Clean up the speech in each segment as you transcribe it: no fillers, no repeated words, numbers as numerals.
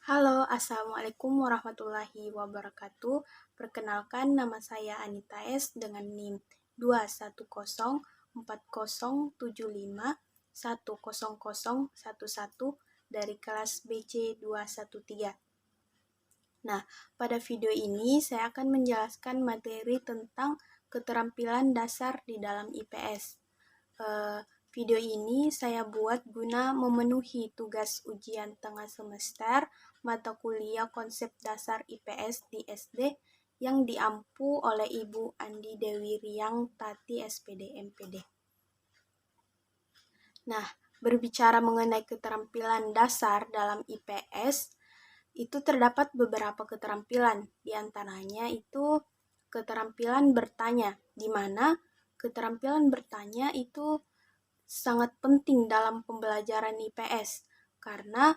Halo, Assalamualaikum warahmatullahi wabarakatuh. Perkenalkan, nama saya Anita S. dengan NIM 2104075100011 dari kelas BC 213. Nah, pada video ini saya akan menjelaskan materi tentang keterampilan dasar di dalam IPS. Video ini saya buat guna memenuhi tugas ujian tengah semester mata kuliah konsep dasar IPS di SD yang diampu oleh Ibu Andi Dewi Riang Tati SPD MPD. Nah, berbicara mengenai keterampilan dasar dalam IPS, itu terdapat beberapa keterampilan, di antaranya itu keterampilan bertanya, di mana keterampilan bertanya itu sangat penting dalam pembelajaran IPS karena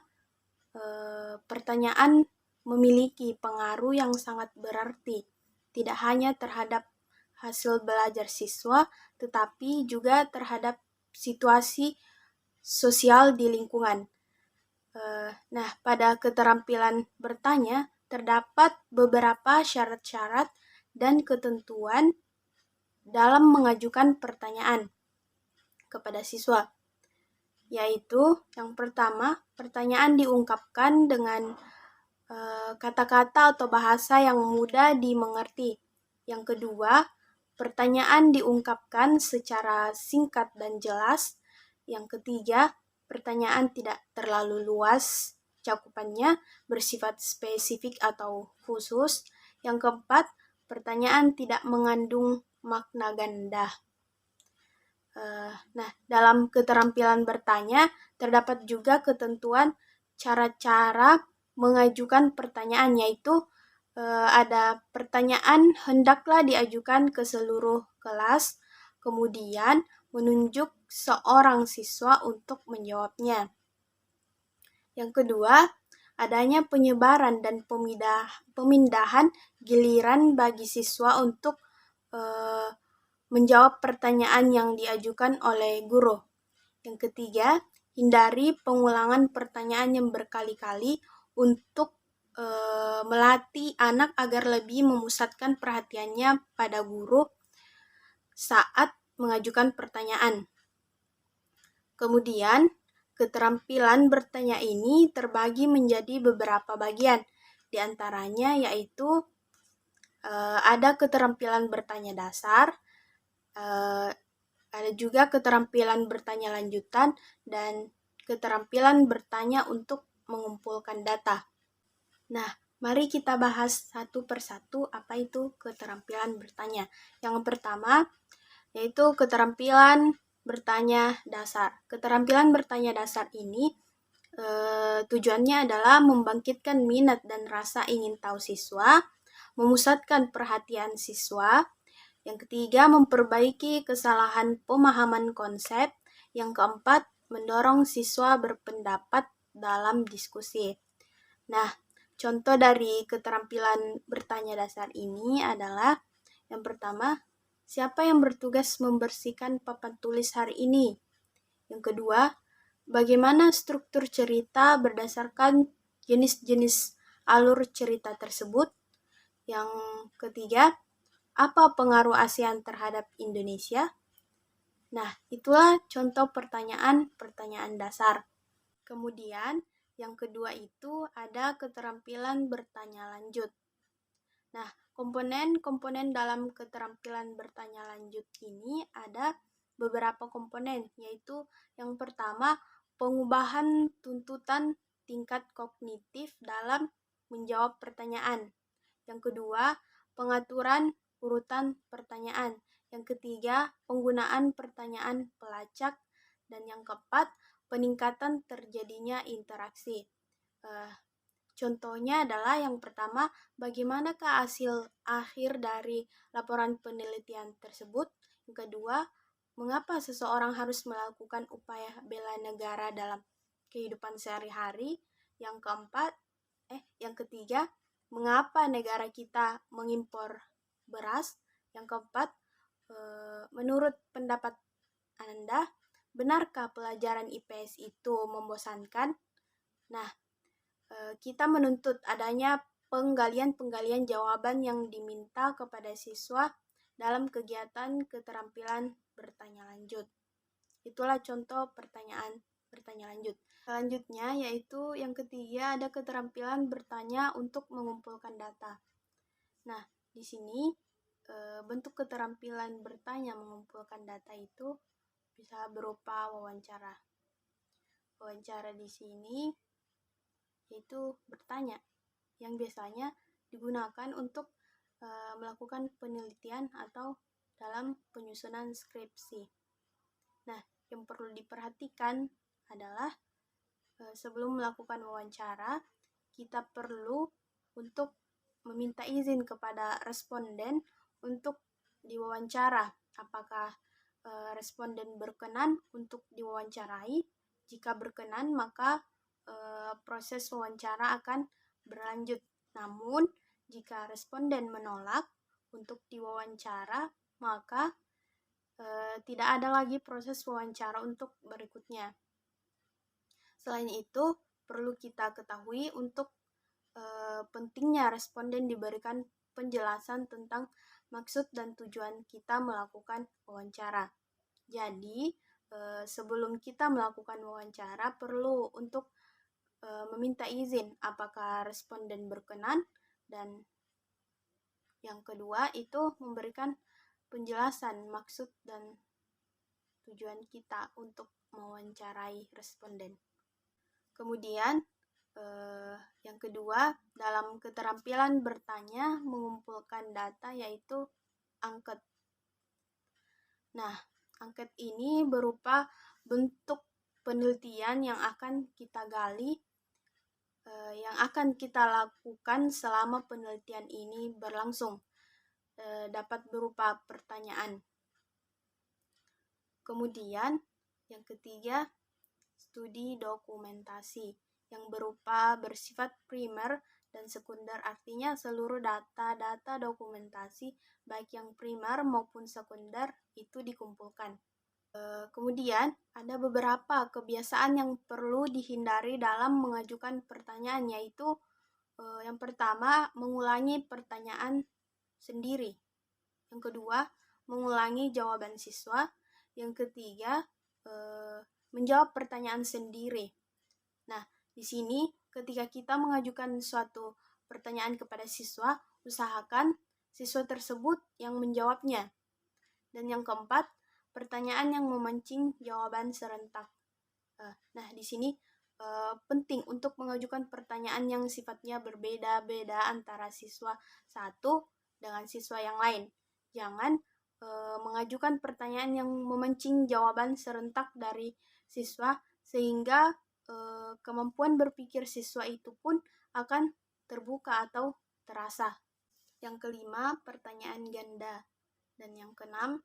pertanyaan memiliki pengaruh yang sangat berarti, tidak hanya terhadap hasil belajar siswa, tetapi juga terhadap situasi sosial di lingkungan. Nah, pada keterampilan bertanya terdapat beberapa syarat-syarat dan ketentuan dalam mengajukan pertanyaan kepada siswa, yaitu yang pertama, pertanyaan diungkapkan dengan kata-kata atau bahasa yang mudah dimengerti. Yang kedua, pertanyaan diungkapkan secara singkat dan jelas. Yang ketiga, pertanyaan tidak terlalu luas cakupannya, bersifat spesifik atau khusus. Yang keempat, pertanyaan tidak mengandung makna ganda. Nah, dalam keterampilan bertanya, terdapat juga ketentuan cara-cara mengajukan pertanyaan, yaitu ada pertanyaan hendaklah diajukan ke seluruh kelas, kemudian menunjuk seorang siswa untuk menjawabnya. Yang kedua, adanya penyebaran dan pemindahan giliran bagi siswa untuk menjawab pertanyaan yang diajukan oleh guru. Yang ketiga, hindari pengulangan pertanyaan yang berkali-kali untuk melatih anak agar lebih memusatkan perhatiannya pada guru saat mengajukan pertanyaan. Kemudian, keterampilan bertanya ini terbagi menjadi beberapa bagian. Di antaranya yaitu ada keterampilan bertanya dasar, ada juga keterampilan bertanya lanjutan, dan keterampilan bertanya untuk mengumpulkan data. Nah, mari kita bahas satu persatu apa itu keterampilan bertanya. Yang pertama, yaitu keterampilan bertanya dasar. Keterampilan bertanya dasar ini tujuannya adalah membangkitkan minat dan rasa ingin tahu siswa, memusatkan perhatian siswa. Yang ketiga, memperbaiki kesalahan pemahaman konsep. Yang keempat, mendorong siswa berpendapat dalam diskusi. Nah, contoh dari keterampilan bertanya dasar ini adalah yang pertama, siapa yang bertugas membersihkan papan tulis hari ini? Yang kedua, bagaimana struktur cerita berdasarkan jenis-jenis alur cerita tersebut? Yang ketiga, apa pengaruh ASEAN terhadap Indonesia? Nah, itulah contoh pertanyaan dasar. Kemudian, yang kedua itu ada keterampilan bertanya lanjut. Nah, komponen-komponen dalam keterampilan bertanya lanjut ini ada beberapa komponen, yaitu yang pertama, pengubahan tuntutan tingkat kognitif dalam menjawab pertanyaan. Yang kedua, pengaturan urutan pertanyaan. Yang ketiga, penggunaan pertanyaan pelacak. Dan yang keempat, peningkatan terjadinya interaksi. Contohnya adalah yang pertama, bagaimanakah hasil akhir dari laporan penelitian tersebut? Yang kedua, mengapa seseorang harus melakukan upaya bela negara dalam kehidupan sehari-hari? Yang ketiga, mengapa negara kita mengimpor beras? Yang keempat, menurut pendapat Anda, benarkah pelajaran IPS itu membosankan? Nah, kita menuntut adanya penggalian jawaban yang diminta kepada siswa dalam kegiatan keterampilan bertanya lanjut. Itulah contoh pertanyaan bertanya lanjut. Selanjutnya yaitu yang ketiga ada keterampilan bertanya untuk mengumpulkan data. Nah, di sini bentuk keterampilan bertanya mengumpulkan data itu bisa berupa wawancara. Wawancara di sini yaitu bertanya yang biasanya digunakan untuk melakukan penelitian atau dalam penyusunan skripsi. Nah, yang perlu diperhatikan adalah sebelum melakukan wawancara, kita perlu untuk meminta izin kepada responden untuk diwawancara. Apakah responden berkenan untuk diwawancarai? Jika berkenan, maka proses wawancara akan berlanjut. Namun, jika responden menolak untuk diwawancara, maka tidak ada lagi proses wawancara untuk berikutnya. Selain itu, perlu kita ketahui untuk pentingnya responden diberikan penjelasan tentang maksud dan tujuan kita melakukan wawancara. Jadi, sebelum kita melakukan wawancara, perlu untuk meminta izin apakah responden berkenan, dan yang kedua itu memberikan penjelasan maksud dan tujuan kita untuk mewawancarai responden. Kemudian yang kedua, dalam keterampilan bertanya mengumpulkan data yaitu angket. Nah, angket ini berupa bentuk penelitian yang akan kita gali, yang akan kita lakukan selama penelitian ini berlangsung. Dapat berupa pertanyaan. Kemudian, yang ketiga, studi dokumentasi yang bersifat primer dan sekunder, artinya seluruh data dokumentasi baik yang primer maupun sekunder itu dikumpulkan. Kemudian ada beberapa kebiasaan yang perlu dihindari dalam mengajukan pertanyaan, yaitu yang pertama, mengulangi pertanyaan sendiri. Yang kedua, mengulangi jawaban siswa. Yang ketiga, menjawab pertanyaan sendiri. Nah, di sini ketika kita mengajukan suatu pertanyaan kepada siswa, usahakan siswa tersebut yang menjawabnya. Dan yang keempat, pertanyaan yang memancing jawaban serentak. Nah, di sini penting untuk mengajukan pertanyaan yang sifatnya berbeda-beda antara siswa satu dengan siswa yang lain. Jangan mengajukan pertanyaan yang memancing jawaban serentak dari siswa, sehingga kemampuan berpikir siswa itu pun akan terbuka atau terasah. Yang kelima, pertanyaan ganda. Dan yang keenam,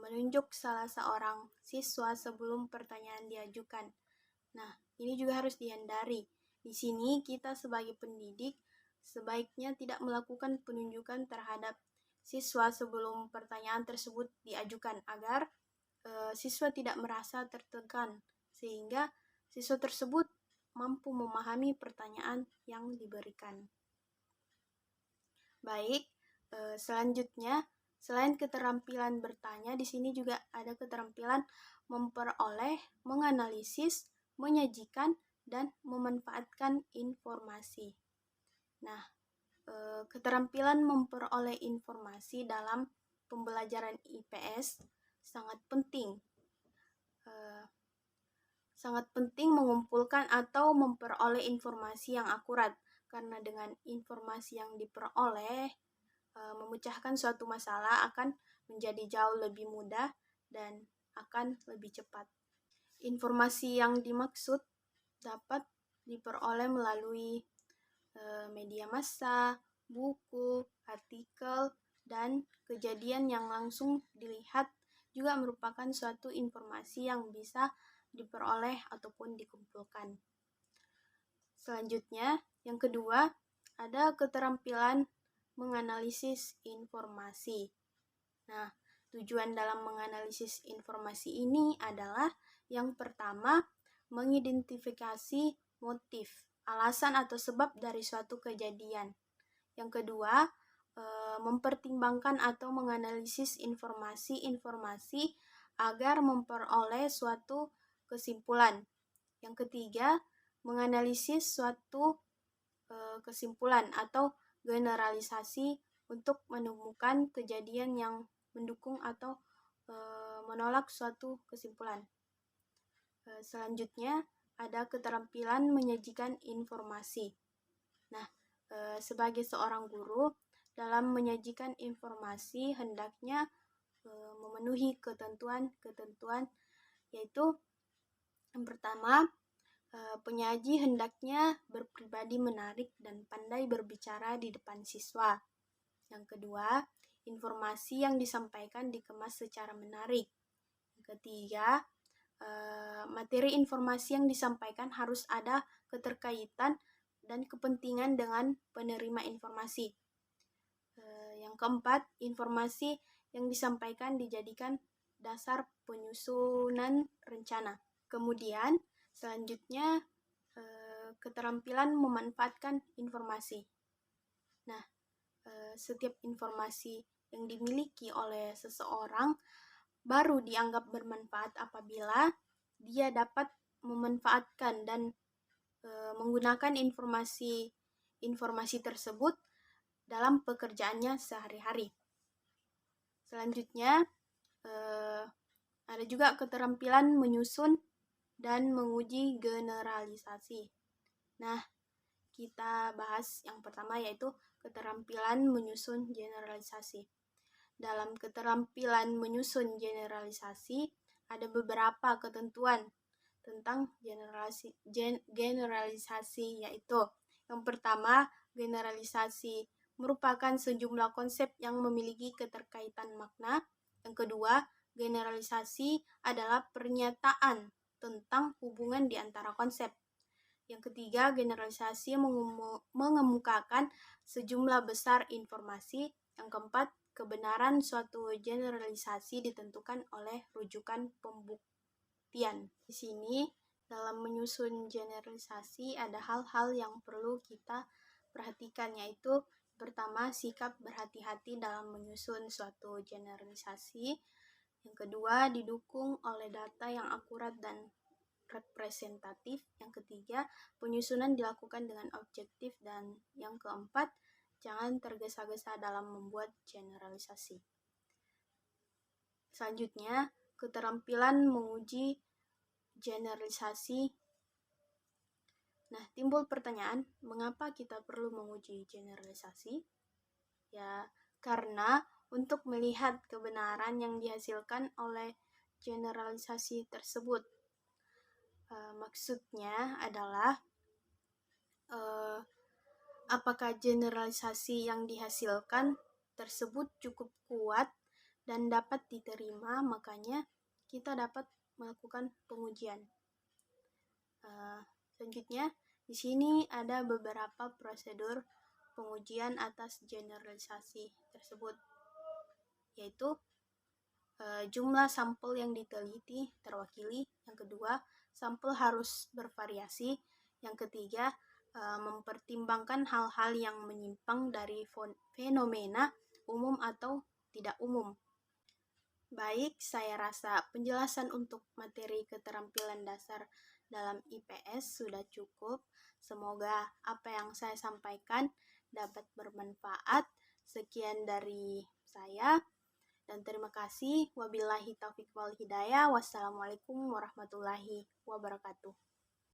menunjuk salah seorang siswa sebelum pertanyaan diajukan. Nah, ini juga harus dihindari. Di sini kita sebagai pendidik sebaiknya tidak melakukan penunjukan terhadap siswa sebelum pertanyaan tersebut diajukan, agar siswa tidak merasa tertekan, sehingga siswa tersebut mampu memahami pertanyaan yang diberikan. Baik, selanjutnya, selain keterampilan bertanya, di sini juga ada keterampilan memperoleh, menganalisis, menyajikan, dan memanfaatkan informasi. Nah, keterampilan memperoleh informasi dalam pembelajaran IPS sangat penting. Sangat penting mengumpulkan atau memperoleh informasi yang akurat, karena dengan informasi yang diperoleh, memecahkan suatu masalah akan menjadi jauh lebih mudah dan akan lebih cepat. Informasi yang dimaksud dapat diperoleh melalui media massa, buku, artikel, dan kejadian yang langsung dilihat juga merupakan suatu informasi yang bisa diperoleh ataupun dikumpulkan. Selanjutnya, yang kedua, ada keterampilan menganalisis informasi. Nah, tujuan dalam menganalisis informasi ini adalah yang pertama, mengidentifikasi motif. alasan atau sebab dari suatu kejadian. Yang kedua, mempertimbangkan atau menganalisis informasi-informasi agar memperoleh suatu kesimpulan. Yang ketiga, menganalisis suatu kesimpulan atau generalisasi untuk menemukan kejadian yang mendukung atau menolak suatu kesimpulan. Selanjutnya, ada keterampilan menyajikan informasi. Nah, sebagai seorang guru, dalam menyajikan informasi hendaknya memenuhi ketentuan-ketentuan, yaitu yang pertama, penyaji hendaknya berpribadi menarik dan pandai berbicara di depan siswa. Yang kedua, informasi yang disampaikan dikemas secara menarik. Yang ketiga, materi informasi yang disampaikan harus ada keterkaitan dan kepentingan dengan penerima informasi. Yang keempat, informasi yang disampaikan dijadikan dasar penyusunan rencana. Kemudian, selanjutnya, keterampilan memanfaatkan informasi. Nah, setiap informasi yang dimiliki oleh seseorang baru dianggap bermanfaat apabila dia dapat memanfaatkan dan menggunakan informasi tersebut dalam pekerjaannya sehari-hari. Selanjutnya, ada juga keterampilan menyusun dan menguji generalisasi. Nah, kita bahas yang pertama, yaitu keterampilan menyusun generalisasi. Dalam keterampilan menyusun generalisasi, ada beberapa ketentuan tentang generalisasi, yaitu yang pertama, generalisasi merupakan sejumlah konsep yang memiliki keterkaitan makna. Yang kedua, generalisasi adalah pernyataan tentang hubungan di antara konsep. Yang ketiga, generalisasi mengemukakan sejumlah besar informasi. Yang keempat, kebenaran suatu generalisasi ditentukan oleh rujukan pembuktian. Di sini, dalam menyusun generalisasi ada hal-hal yang perlu kita perhatikan, yaitu pertama, sikap berhati-hati dalam menyusun suatu generalisasi. Yang kedua, didukung oleh data yang akurat dan representatif. Yang ketiga, penyusunan dilakukan dengan objektif. Dan yang keempat, jangan tergesa-gesa dalam membuat generalisasi. Selanjutnya, keterampilan menguji generalisasi. Nah, timbul pertanyaan, mengapa kita perlu menguji generalisasi? Ya, karena untuk melihat kebenaran yang dihasilkan oleh generalisasi tersebut. Maksudnya adalah apakah generalisasi yang dihasilkan tersebut cukup kuat dan dapat diterima, makanya kita dapat melakukan pengujian. Selanjutnya, di sini ada beberapa prosedur pengujian atas generalisasi tersebut, yaitu jumlah sampel yang diteliti terwakili. Yang kedua, sampel harus bervariasi. Yang ketiga, mempertimbangkan hal-hal yang menyimpang dari fenomena umum atau tidak umum. Baik, saya rasa penjelasan untuk materi keterampilan dasar dalam IPS sudah cukup. Semoga apa yang saya sampaikan dapat bermanfaat. Sekian dari saya, dan terima kasih. Wabillahi taufiq wal hidayah. Wassalamualaikum warahmatullahi wabarakatuh.